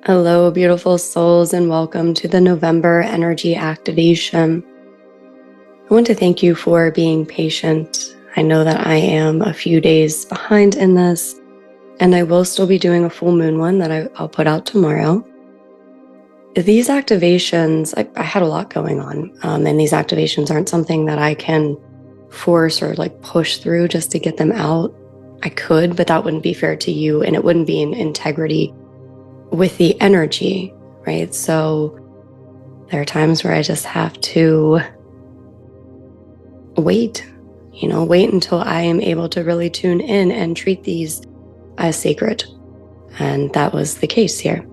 Hello, beautiful souls, and welcome to the November energy activation. I want to thank you for being patient. I know that I am a few days behind in this, and I will still be doing a full moon one that I'll put out tomorrow. These activations, I had a lot going on, and these activations aren't something that I can force or push through just to get them out. I could, but that wouldn't be fair to you, and it wouldn't be in integrity with the energy, right? So there are times where I just have to wait until I am able to really tune in and treat these as sacred. And that was the case here.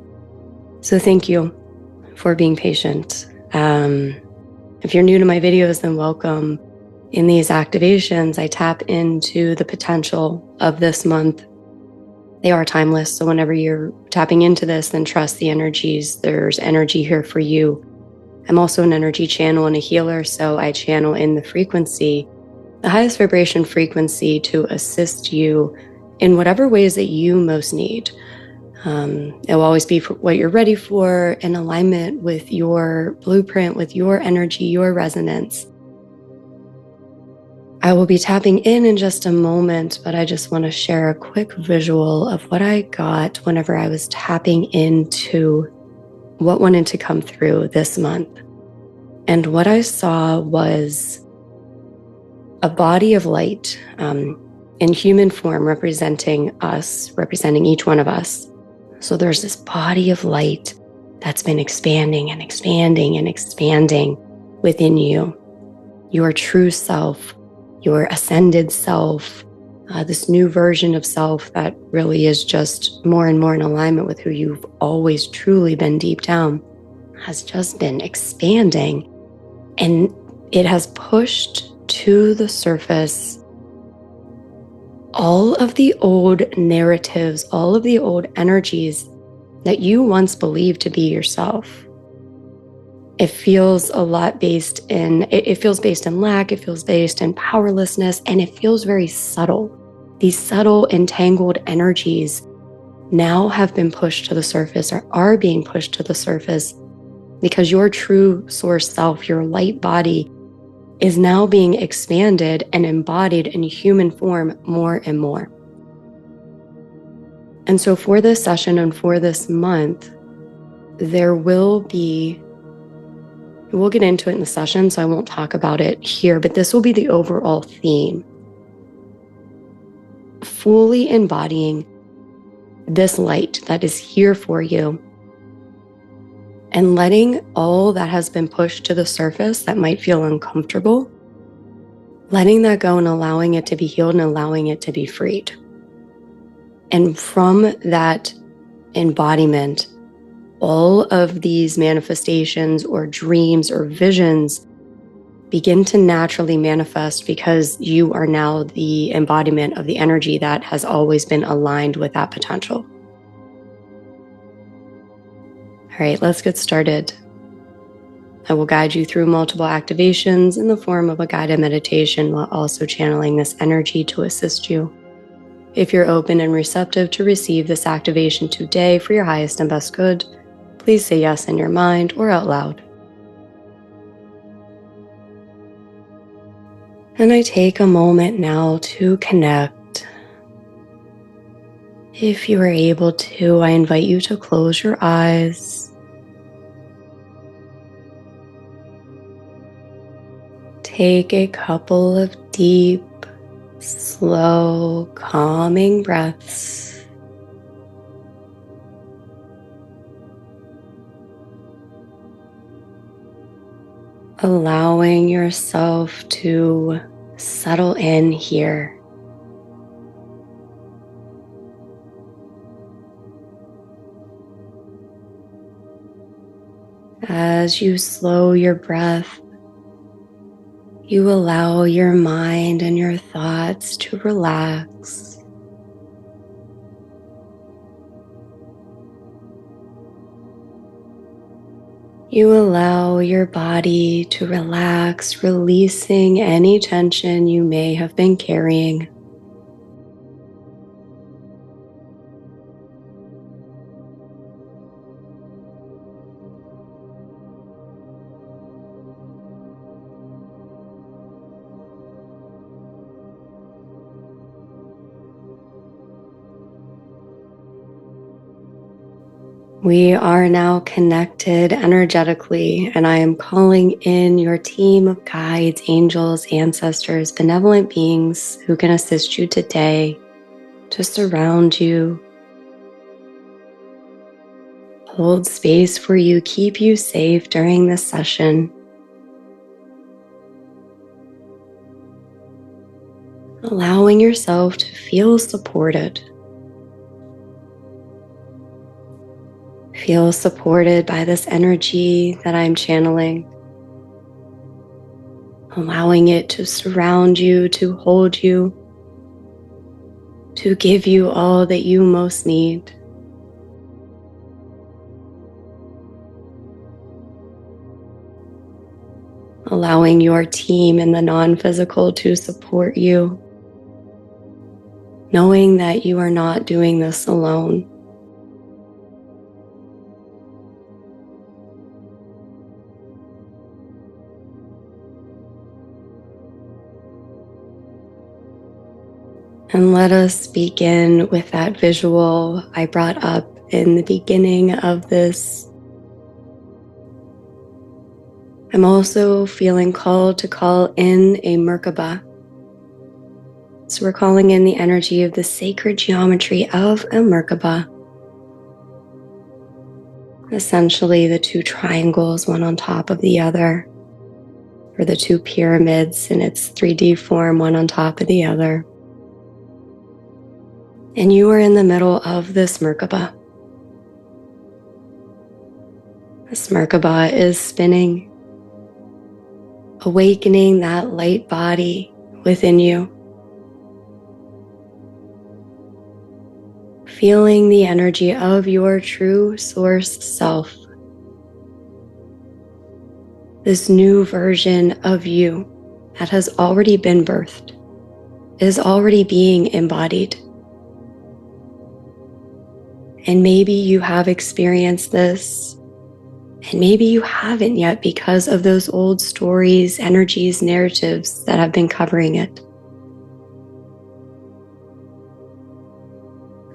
So thank you for being patient. If you're new to my videos, then welcome. In these activations, I tap into the potential of this month. They are timeless. So whenever you're tapping into this, then trust the energies. There's energy here for you. I'm also an energy channel and a healer. So I channel in the frequency, the highest vibration frequency, to assist you in whatever ways that you most need. It will always be for what you're ready for, in alignment with your blueprint, with your energy, your resonance. I will be tapping in just a moment, but I just want to share a quick visual of what I got whenever I was tapping into what wanted to come through this month. And what I saw was a body of light in human form representing us, representing each one of us. So there's this body of light that's been expanding and expanding and expanding within you, your true self, your ascended self, this new version of self that really is just more and more in alignment with who you've always truly been deep down, has just been expanding. And it has pushed to the surface all of the old narratives, all of the old energies that you once believed to be yourself. It feels a lot based in lack, it feels based in powerlessness, and it feels very subtle. These subtle, entangled energies now have been pushed to the surface, or are being pushed to the surface, because your true source self, your light body, is now being expanded and embodied in human form more and more. And so for this session and for this month, we'll get into it in the session, so I won't talk about it here, but this will be the overall theme. Fully embodying this light that is here for you, and letting all that has been pushed to the surface that might feel uncomfortable, letting that go and allowing it to be healed and allowing it to be freed. And from that embodiment, all of these manifestations or dreams or visions begin to naturally manifest, because you are now the embodiment of the energy that has always been aligned with that potential. All right, let's get started. I will guide you through multiple activations in the form of a guided meditation, while also channeling this energy to assist you. If you're open and receptive to receive this activation today for your highest and best good, please say yes in your mind or out loud. And I take a moment now to connect. If you are able to, I invite you to close your eyes. Take a couple of deep, slow, calming breaths. Allowing yourself to settle in here. As you slow your breath, you allow your mind and your thoughts to relax. You allow your body to relax, releasing any tension you may have been carrying. We are now connected energetically, and I am calling in your team of guides, angels, ancestors, benevolent beings who can assist you today to surround you, hold space for you, keep you safe during this session. Allowing yourself to feel supported. Feel supported by this energy that I'm channeling. Allowing it to surround you, to hold you, to give you all that you most need. Allowing your team in the non-physical to support you, knowing that you are not doing this alone. And let us begin with that visual I brought up in the beginning of this. I'm also feeling called to call in a Merkaba. So we're calling in the energy of the sacred geometry of a Merkaba. Essentially the two triangles, one on top of the other, or the two pyramids in its 3D form, one on top of the other. And you are in the middle of this Merkaba. This Merkaba is spinning, awakening that light body within you. Feeling the energy of your true source self. This new version of you that has already been birthed, is already being embodied. And maybe you have experienced this, and maybe you haven't yet because of those old stories, energies, narratives that have been covering it.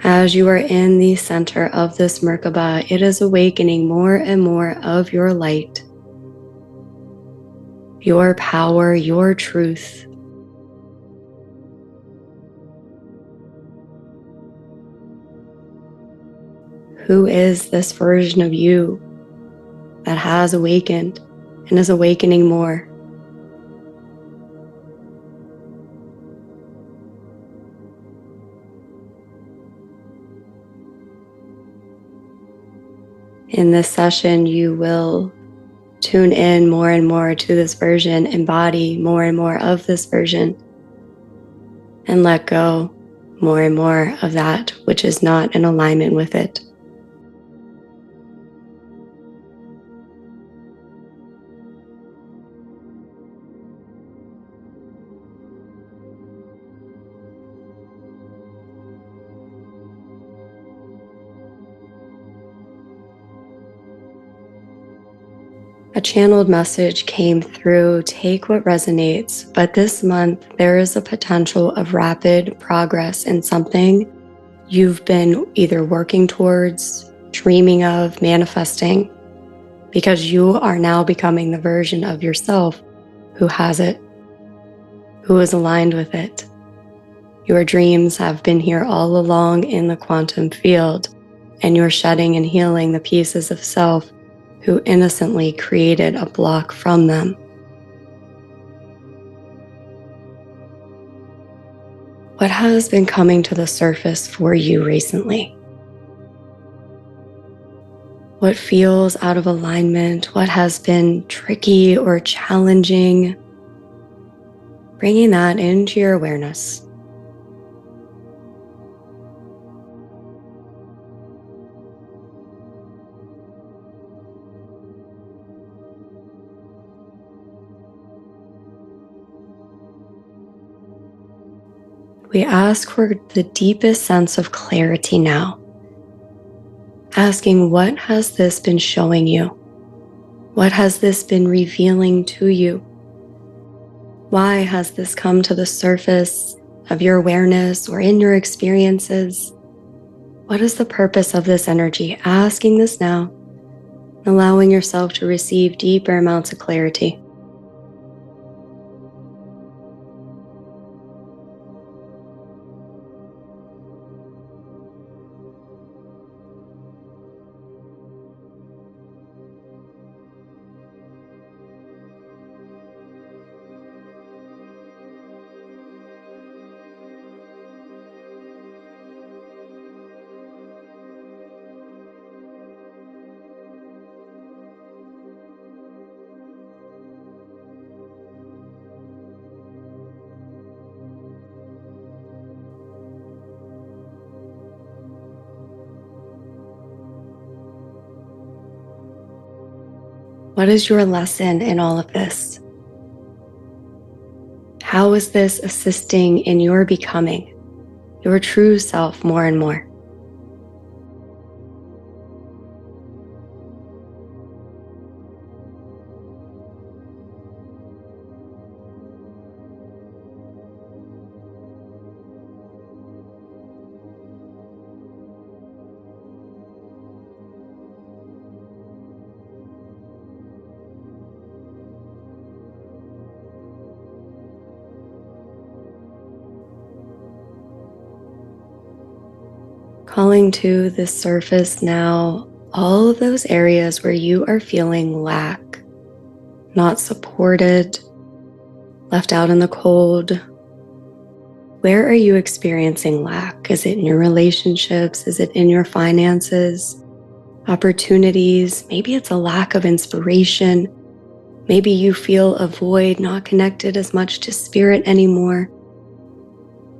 As you are in the center of this Merkaba, it is awakening more and more of your light, your power, your truth. Who is this version of you that has awakened and is awakening more? In this session, you will tune in more and more to this version, embody more and more of this version, and let go more and more of that which is not in alignment with it. A channeled message came through, take what resonates, but this month there is a potential of rapid progress in something you've been either working towards, dreaming of, manifesting, because you are now becoming the version of yourself who has it, who is aligned with it. Your dreams have been here all along in the quantum field, and you're shedding and healing the pieces of self who innocently created a block from them. What has been coming to the surface for you recently? What feels out of alignment? What has been tricky or challenging? Bringing that into your awareness. We ask for the deepest sense of clarity now. Asking, what has this been showing you? What has this been revealing to you? Why has this come to the surface of your awareness or in your experiences? What is the purpose of this energy? Asking this now, allowing yourself to receive deeper amounts of clarity. What is your lesson in all of this? How is this assisting in your becoming your true self more and more? Calling to the surface now all of those areas where you are feeling lack, not supported, left out in the cold. Where are you experiencing lack? Is it in your relationships? Is it in your finances, opportunities? Maybe it's a lack of inspiration. Maybe you feel a void, not connected as much to spirit anymore.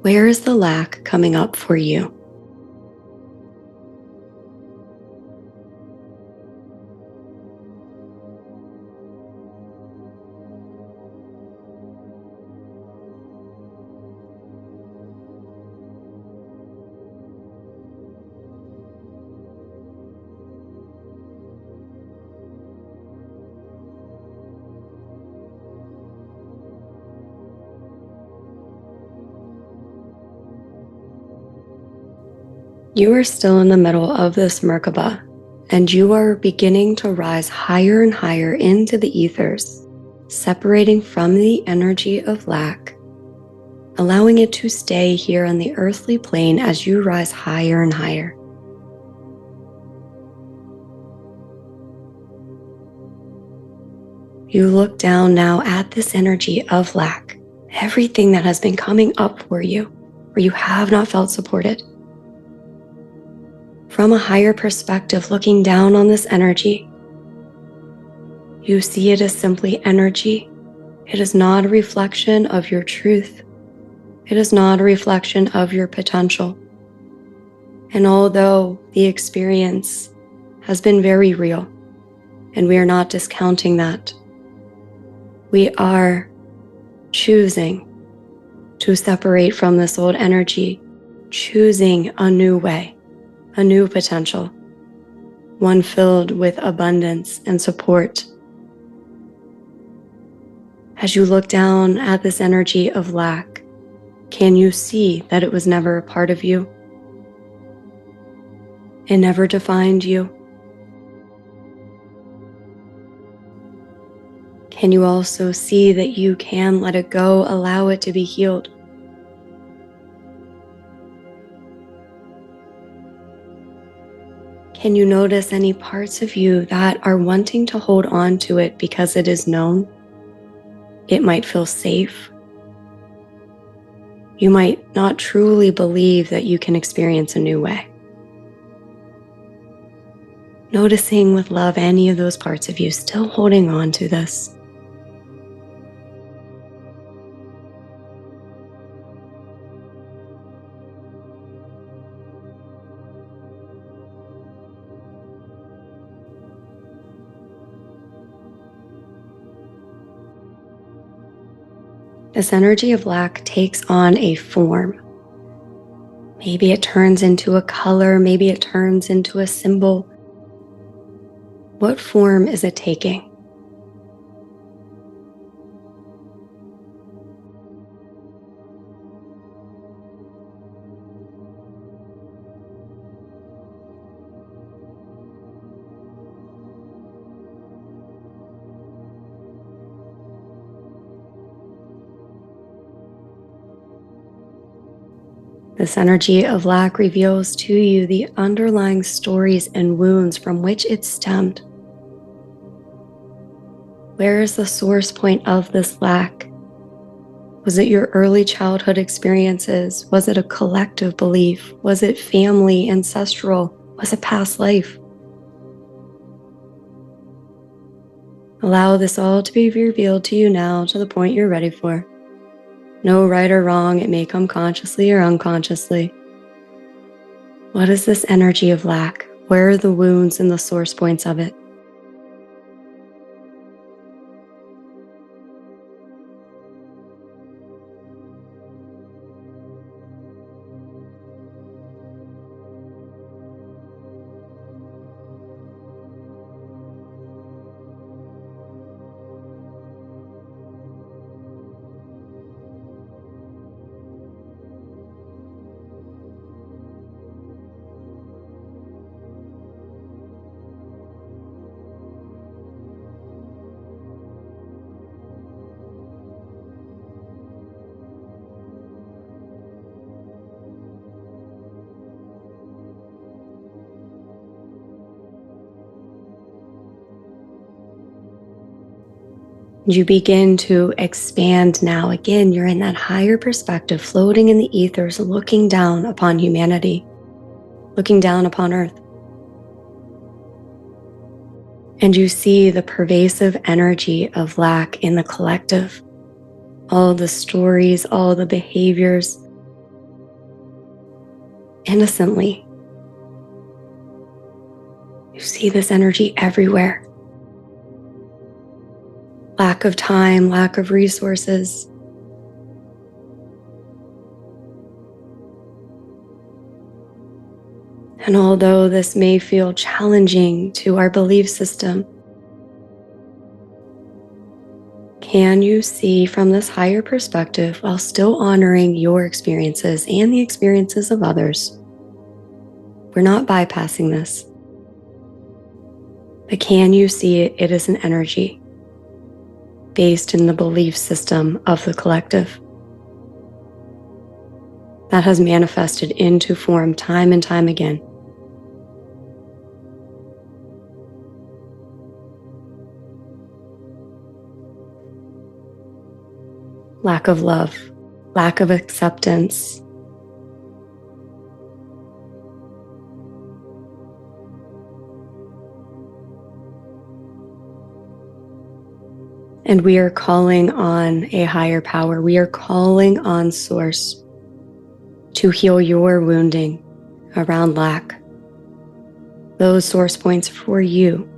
Where is the lack coming up for you? You are still in the middle of this Merkaba, and you are beginning to rise higher and higher into the ethers, separating from the energy of lack, allowing it to stay here on the earthly plane as you rise higher and higher. You look down now at this energy of lack, everything that has been coming up for you, where you have not felt supported. From a higher perspective, looking down on this energy, you see it as simply energy. It is not a reflection of your truth. It is not a reflection of your potential. And although the experience has been very real, and we are not discounting that, we are choosing to separate from this old energy, choosing a new way, a new potential, one filled with abundance and support. As you look down at this energy of lack, can you see that it was never a part of you? It never defined you. Can you also see that you can let it go, allow it to be healed? Can you notice any parts of you that are wanting to hold on to it because it is known? It might feel safe. You might not truly believe that you can experience a new way. Noticing with love any of those parts of you still holding on to this. This energy of lack takes on a form. Maybe it turns into a color, maybe it turns into a symbol. What form is it taking? This energy of lack reveals to you the underlying stories and wounds from which it stemmed. Where is the source point of this lack? Was it your early childhood experiences? Was it a collective belief? Was it family, ancestral? Was it past life? Allow this all to be revealed to you now to the point you're ready for. No right or wrong, it may come consciously or unconsciously. What is this energy of lack? Where are the wounds and the source points of it? You begin to expand now. Again, you're in that higher perspective, floating in the ethers, looking down upon humanity, looking down upon Earth. And you see the pervasive energy of lack in the collective. All the stories, all the behaviors, innocently. You see this energy everywhere. Lack of time, lack of resources. And although this may feel challenging to our belief system, can you see from this higher perspective while still honoring your experiences and the experiences of others? We're not bypassing this. But can you see it as an energy based in the belief system of the collective that has manifested into form time and time again? Lack of love, lack of acceptance. And we are calling on a higher power. We are calling on Source to heal your wounding around lack. Those source points for you,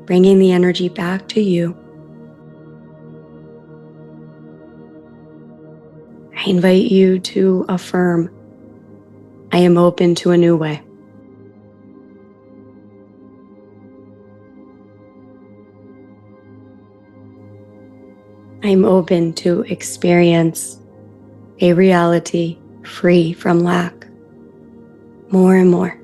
bringing the energy back to you. I invite you to affirm, I am open to a new way. I'm open to experience a reality free from lack more and more.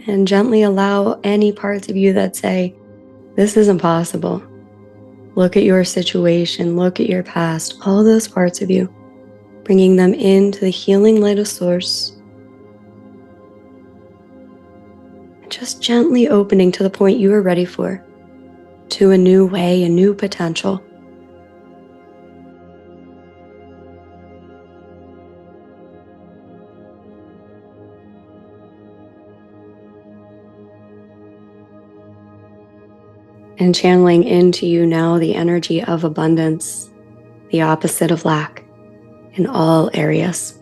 And gently allow any parts of you that say, this isn't possible. Look at your situation, look at your past, all those parts of you, bringing them into the healing light of Source. Just gently opening to the point you are ready for, to a new way, a new potential. And channeling into you now the energy of abundance, the opposite of lack in all areas.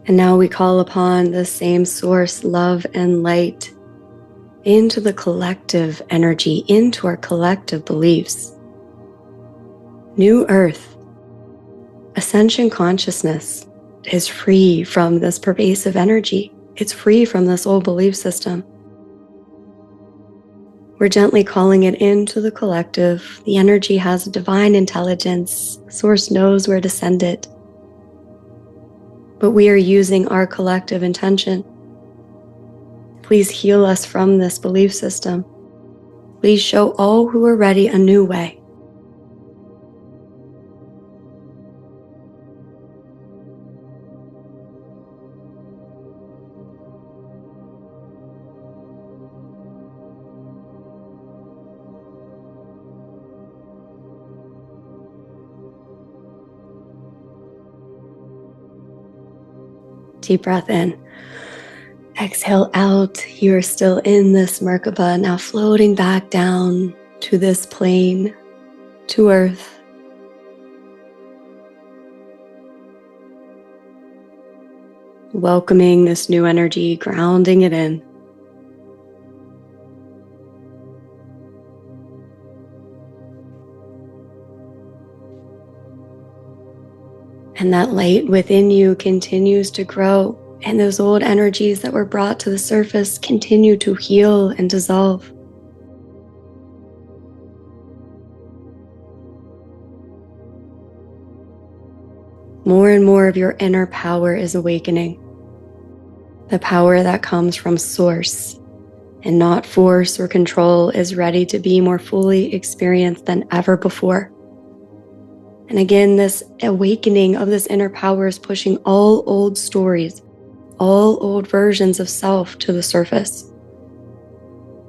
And now we call upon the same Source, love and light, into the collective energy, into our collective beliefs. New Earth, ascension consciousness is free from this pervasive energy. It's free from this old belief system. We're gently calling it into the collective. The energy has a divine intelligence. Source knows where to send it. But we are using our collective intention. Please heal us from this belief system. Please show all who are ready a new way. Deep breath in. Exhale out. You're still in this Merkaba, now floating back down to this plane, to earth. Welcoming this new energy, grounding it in. And that light within you continues to grow, and those old energies that were brought to the surface continue to heal and dissolve. More and more of your inner power is awakening. The power that comes from source and not force or control is ready to be more fully experienced than ever before. And again, this awakening of this inner power is pushing all old stories, all old versions of self to the surface.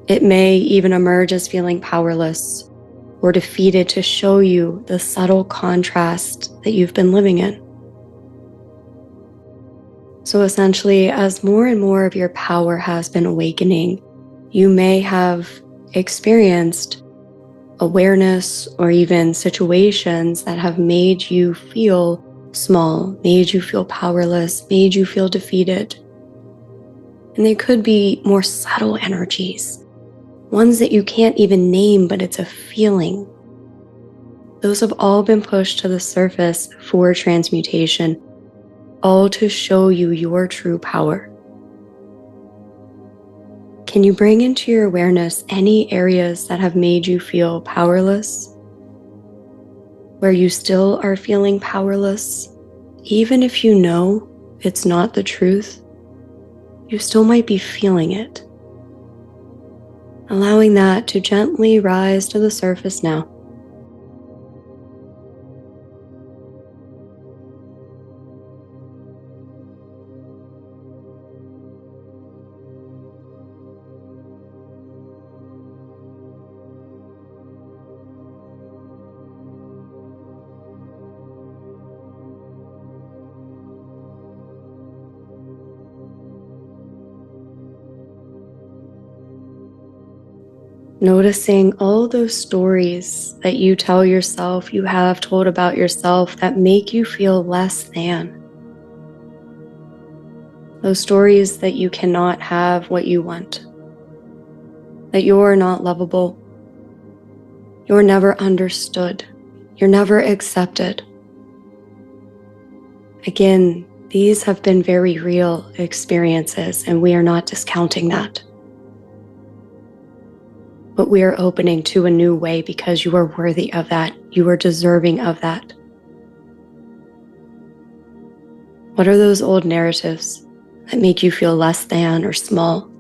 It may even emerge as feeling powerless or defeated to show you the subtle contrast that you've been living in. So essentially, as more and more of your power has been awakening, you may have experienced awareness or even situations that have made you feel small, made you feel powerless, made you feel defeated. And they could be more subtle energies, ones that you can't even name, but it's a feeling. Those have all been pushed to the surface for transmutation, all to show you your true power. Can you bring into your awareness any areas that have made you feel powerless? Where you still are feeling powerless, even if you know it's not the truth, you still might be feeling it. Allowing that to gently rise to the surface now. Noticing all those stories that you tell yourself, you have told about yourself that make you feel less than. Those stories that you cannot have what you want, that you're not lovable, you're never understood, you're never accepted. Again, these have been very real experiences, and we are not discounting that. But we are opening to a new way because you are worthy of that. You are deserving of that. What are those old narratives that make you feel less than or small?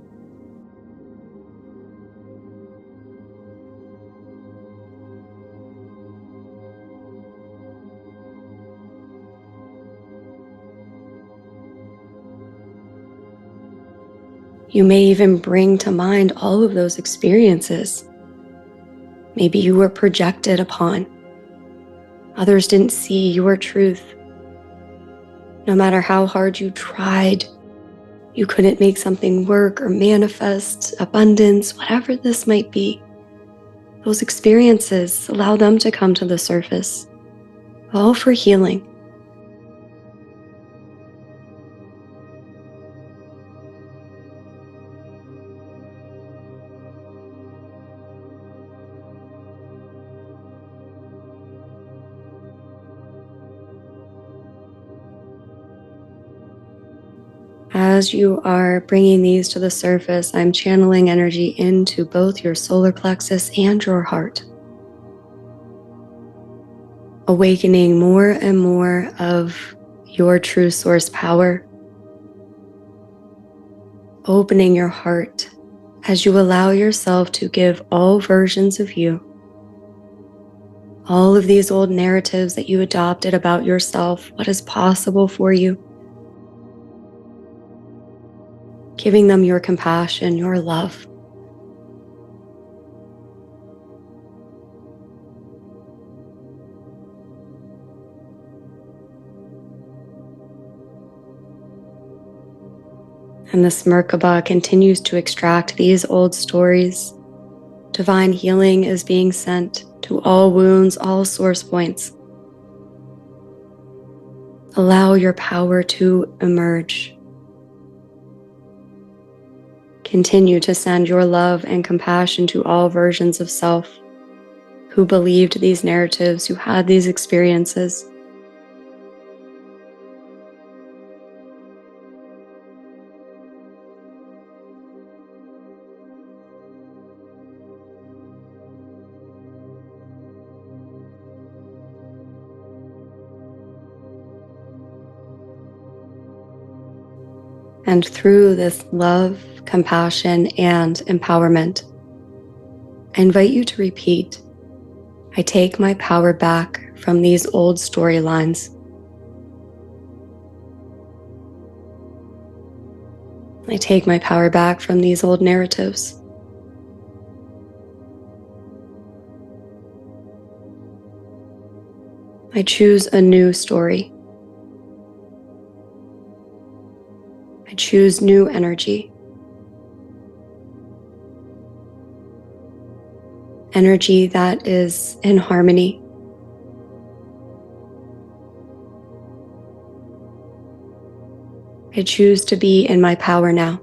You may even bring to mind all of those experiences. Maybe you were projected upon. Others didn't see your truth. No matter how hard you tried, you couldn't make something work or manifest abundance, whatever this might be. Those experiences, allow them to come to the surface, all for healing. As you are bringing these to the surface, I'm channeling energy into both your solar plexus and your heart, awakening more and more of your true source power, opening your heart as you allow yourself to give all versions of you, all of these old narratives that you adopted about yourself, what is possible for you, giving them your compassion, your love. And this Merkaba continues to extract these old stories. Divine healing is being sent to all wounds, all source points. Allow your power to emerge. Continue to send your love and compassion to all versions of self who believed these narratives, who had these experiences. And through this love, compassion, and empowerment, I invite you to repeat, I take my power back from these old storylines. I take my power back from these old narratives. I choose a new story. I choose new energy. Energy that is in harmony. I choose to be in my power now.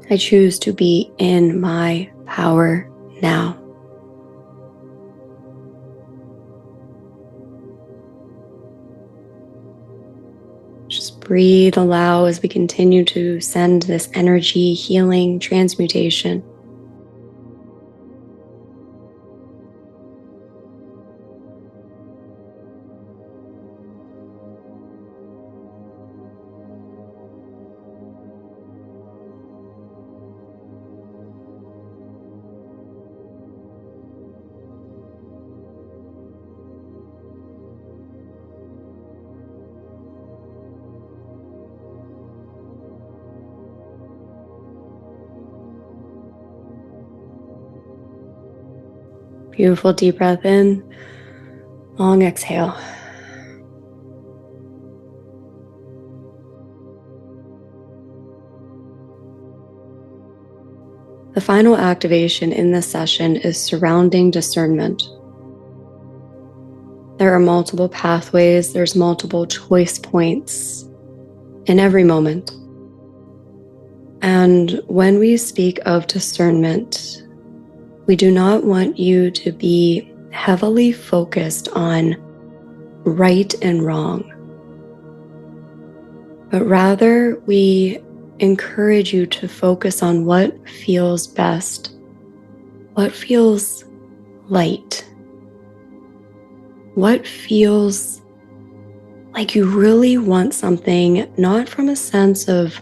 I choose to be in my power now. Just breathe, allow as we continue to send this energy, healing, transmutation. Beautiful deep breath in, long exhale. The final activation in this session is surrounding discernment. There are multiple pathways, there's multiple choice points in every moment. And when we speak of discernment, we do not want you to be heavily focused on right and wrong, but rather we encourage you to focus on what feels best, what feels light, what feels like you really want something, not from a sense of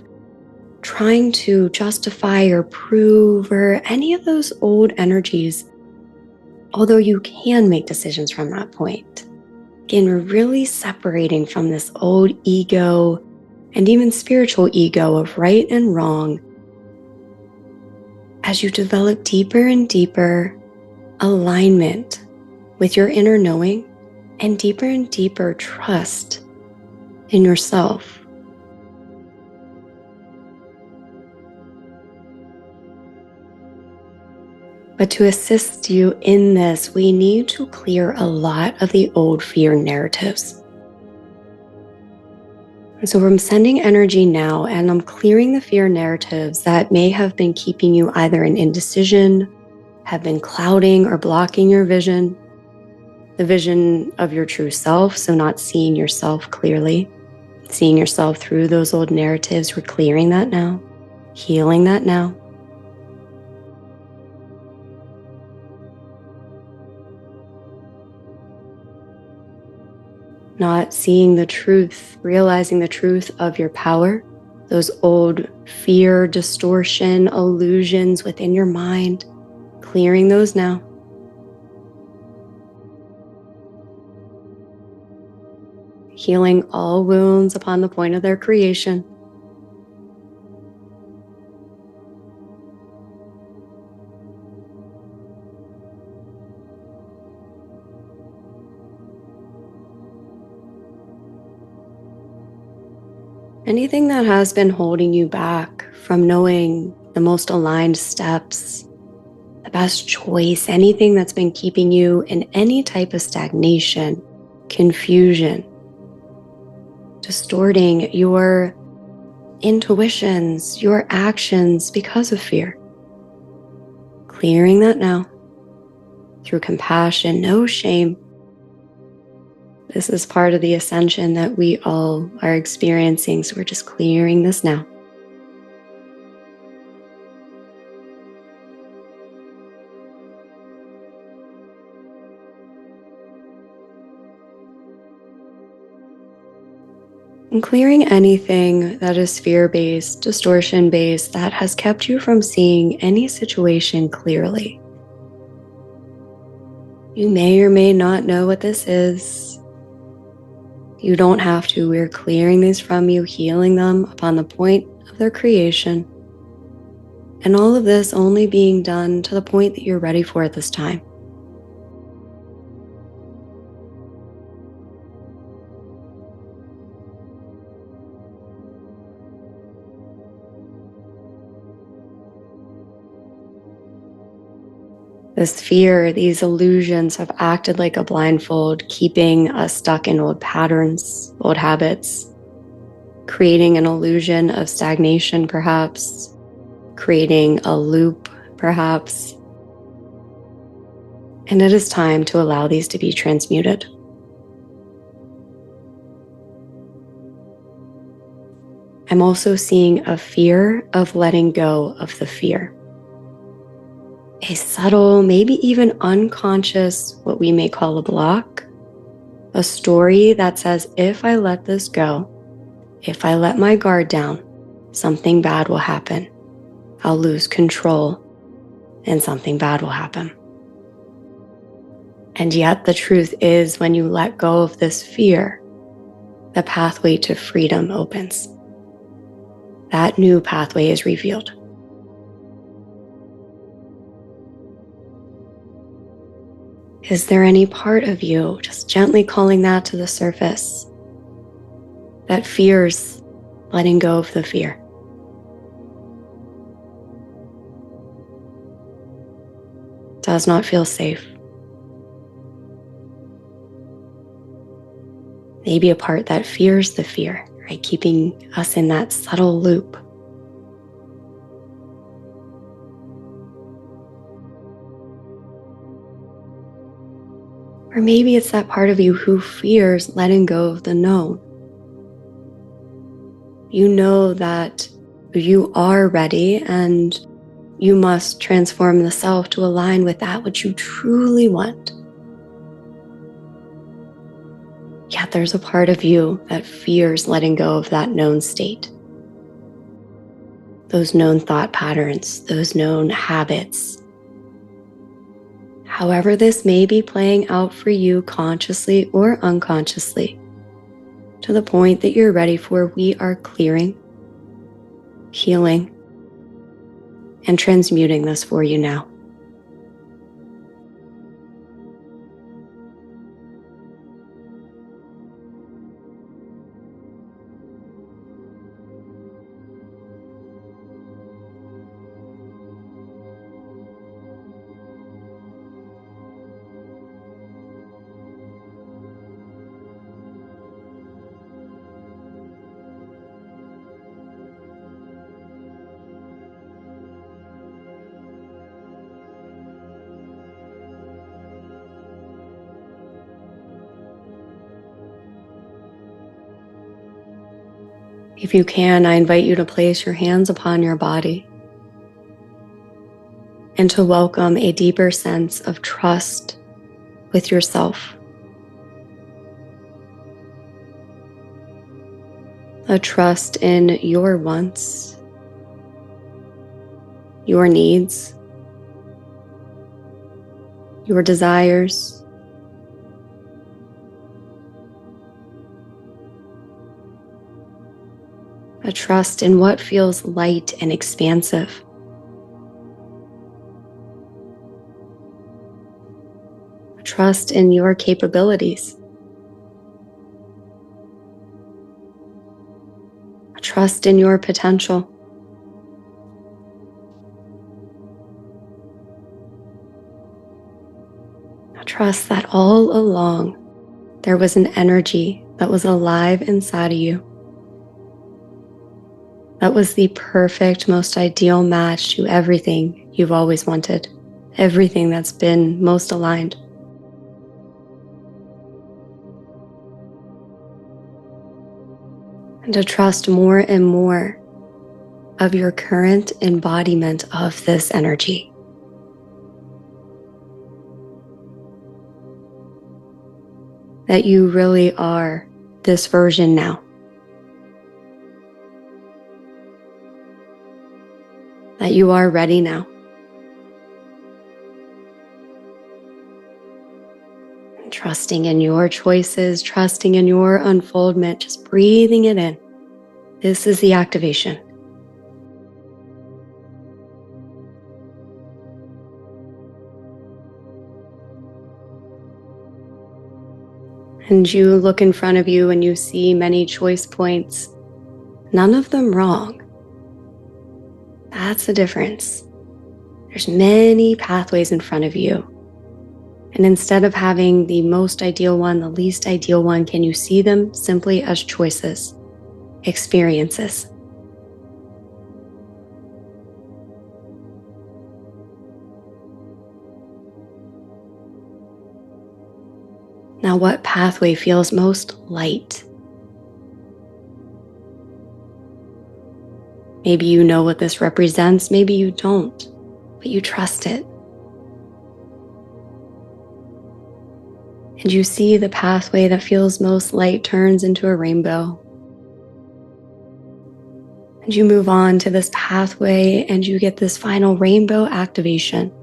trying to justify or prove or any of those old energies, although you can make decisions from that point. Again, we're really separating from this old ego and even spiritual ego of right and wrong as you develop deeper and deeper alignment with your inner knowing and deeper trust in yourself. But to assist you in this, we need to clear a lot of the old fear narratives. And so I'm sending energy now, and I'm clearing the fear narratives that may have been keeping you either in indecision, have been clouding or blocking your vision. the vision of your true self, so not seeing yourself clearly, seeing yourself through those old narratives. We're clearing that now, healing that now. Not seeing the truth, realizing the truth of your power, those old fear, distortion, illusions within your mind, clearing those now. Healing all wounds upon the point of their creation. Anything that has been holding you back from knowing the most aligned steps, the best choice, anything that's been keeping you in any type of stagnation, confusion, distorting your intuitions, your actions because of fear. Clearing that now through compassion, no shame. This is part of the ascension that we all are experiencing, so we're just clearing this now. And clearing anything that is fear-based, distortion-based, that has kept you from seeing any situation clearly. You may or may not know what this is. You don't have to. We're clearing these from you, healing them upon the point of their creation. And all of this only being done to the point that you're ready for at this time. This fear, these illusions have acted like a blindfold, keeping us stuck in old patterns, old habits, creating an illusion of stagnation, perhaps, creating a loop, perhaps. And it is time to allow these to be transmuted. I'm also seeing a fear of letting go of the fear. A subtle, maybe even unconscious, what we may call a block, a story that says, if I let this go, if I let my guard down, something bad will happen. I'll lose control and something bad will happen. And yet the truth is, when you let go of this fear, the pathway to freedom opens. That new pathway is revealed. Is there any part of you, just gently calling that to the surface, that fears letting go of the fear? Does not feel safe. Maybe a part that fears the fear, right? Keeping us in that subtle loop. Or maybe it's that part of you who fears letting go of the known. You know that you are ready and you must transform the self to align with that which you truly want. Yet there's a part of you that fears letting go of that known state. Those known thought patterns, those known habits. However this may be playing out for you consciously or unconsciously, to the point that you're ready for, we are clearing, healing, and transmuting this for you now. If you can, I invite you to place your hands upon your body and to welcome a deeper sense of trust with yourself. A trust in your wants, your needs, your desires, a trust in what feels light and expansive. A trust in your capabilities. A trust in your potential. A trust that all along there was an energy that was alive inside of you. That was the perfect, most ideal match to everything you've always wanted, everything that's been most aligned. And to trust more and more of your current embodiment of this energy. That you really are this version now. That you are ready now. And trusting in your choices, trusting in your unfoldment, just breathing it in. This is the activation. And you look in front of you and you see many choice points, none of them wrong. That's the difference. There's many pathways in front of you. And instead of having the most ideal one, the least ideal one, can you see them simply as choices, experiences? Now, what pathway feels most light? Maybe you know what this represents, maybe you don't, but you trust it. And you see the pathway that feels most light turns into a rainbow. And you move on to this pathway and you get this final rainbow activation,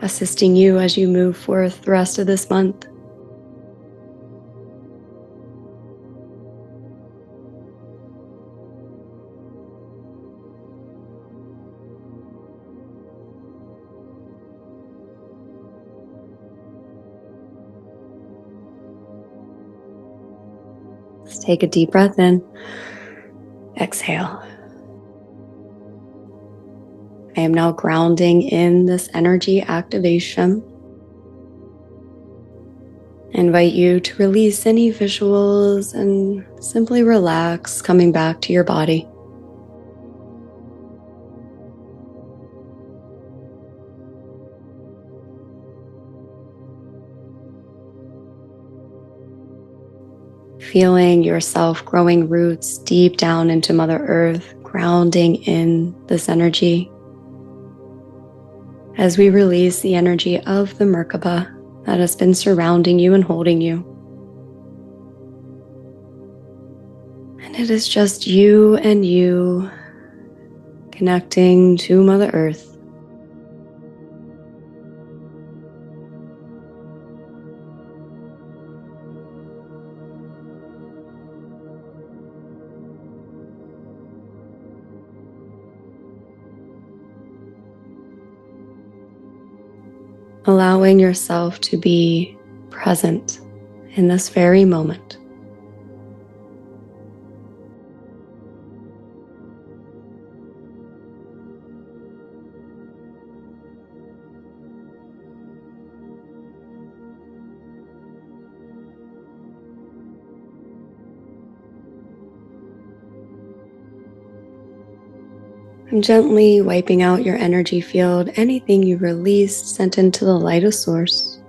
assisting you as you move forth the rest of this month. Let's take a deep breath in. Exhale. I am now grounding in this energy activation. I invite you to release any visuals and simply relax, coming back to your body. Feeling yourself growing roots deep down into Mother Earth, grounding in this energy. As we release the energy of the Merkaba that has been surrounding you and holding you. And it is just you and you connecting to Mother Earth. Allowing yourself to be present in this very moment. I'm gently wiping out your energy field, anything you released sent into the light of source.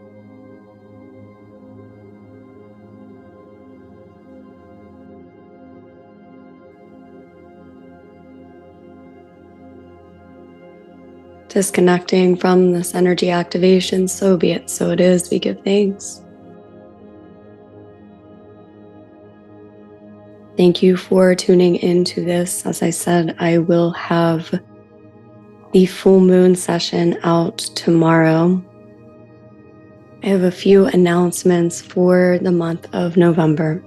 disconnecting from this energy activation, so be it. So it is. We give thanks. Thank you for tuning into this. As I said, I will have the full moon session out tomorrow. I have a few announcements for the month of November.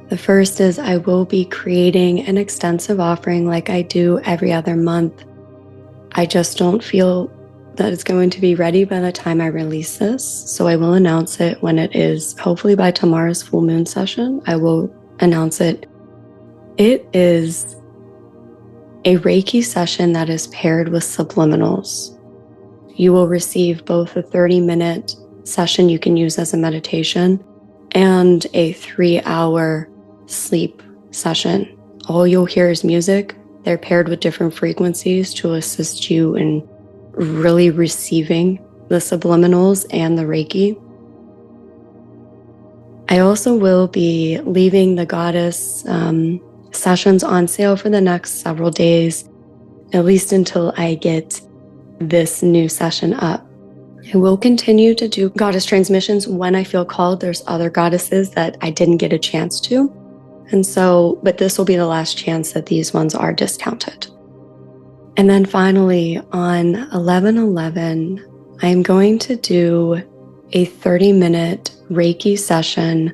The first is I will be creating an extensive offering like I do every other month. I just don't feel that it's going to be ready by the time I release this, so I will announce it when it is. Hopefully by tomorrow's full moon session, I will announce it. It is a Reiki session that is paired with subliminals. You will receive both a 30-minute session you can use as a meditation and a 3-hour sleep session. All you'll hear is music. They're paired with different frequencies to assist you in really receiving the subliminals and the Reiki. I also will be leaving the Goddess sessions on sale for the next several days, at least until I get this new session up. I will continue to do Goddess transmissions when I feel called. There's other goddesses that I didn't get a chance to. But this will be the last chance that these ones are discounted. And then finally, on 11/11, I am going to do a 30-minute Reiki session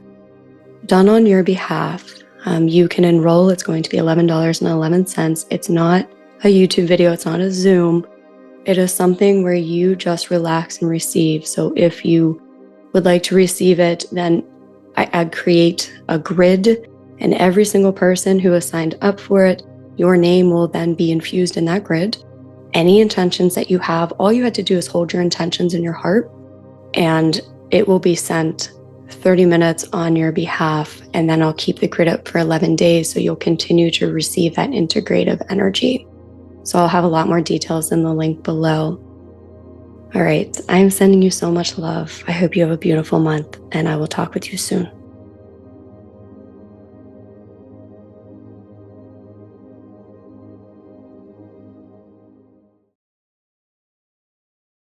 done on your behalf. You can enroll. It's going to be $11.11. It's not a YouTube video. It's not a Zoom. It is something where you just relax and receive. So if you would like to receive it, then I'd create a grid, and every single person who has signed up for it, your name will then be infused in that grid. Any intentions that you have, all you had to do is hold your intentions in your heart, and it will be sent 30 minutes on your behalf. And then I'll keep the grid up for 11 days. So you'll continue to receive that integrative energy. So I'll have a lot more details in the link below. All right, I'm sending you so much love. I hope you have a beautiful month, and I will talk with you soon.